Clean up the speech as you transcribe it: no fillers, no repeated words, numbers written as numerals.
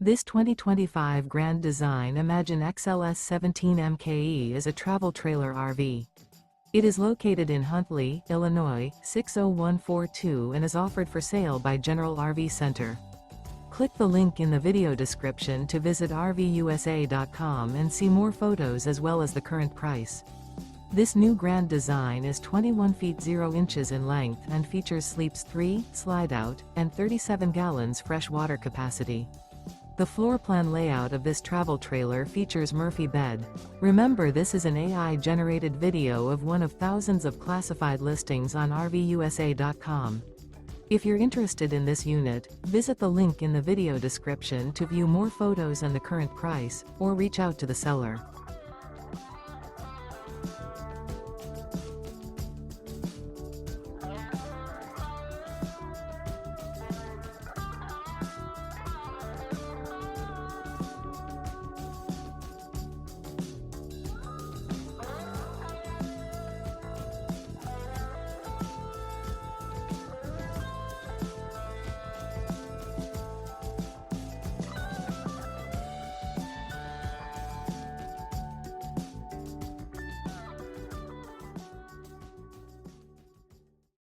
This 2025 Grand Design Imagine XLS 17 MKE is a travel trailer RV. It is located in Huntley, Illinois, 60142 and is offered for sale by General RV Center. Click the link in the video description to visit RVUSA.com and see more photos as well as the current price. This new Grand Design is 21 feet 0 inches in length and features sleeps 3, Slideout, and 37 gallons fresh water capacity. The floor plan layout of this travel trailer features Murphy bed. Remember, this is an AI-generated video of one of thousands of classified listings on RVUSA.com. If you're interested in this unit, visit the link in the video description to view more photos and the current price, or reach out to the seller.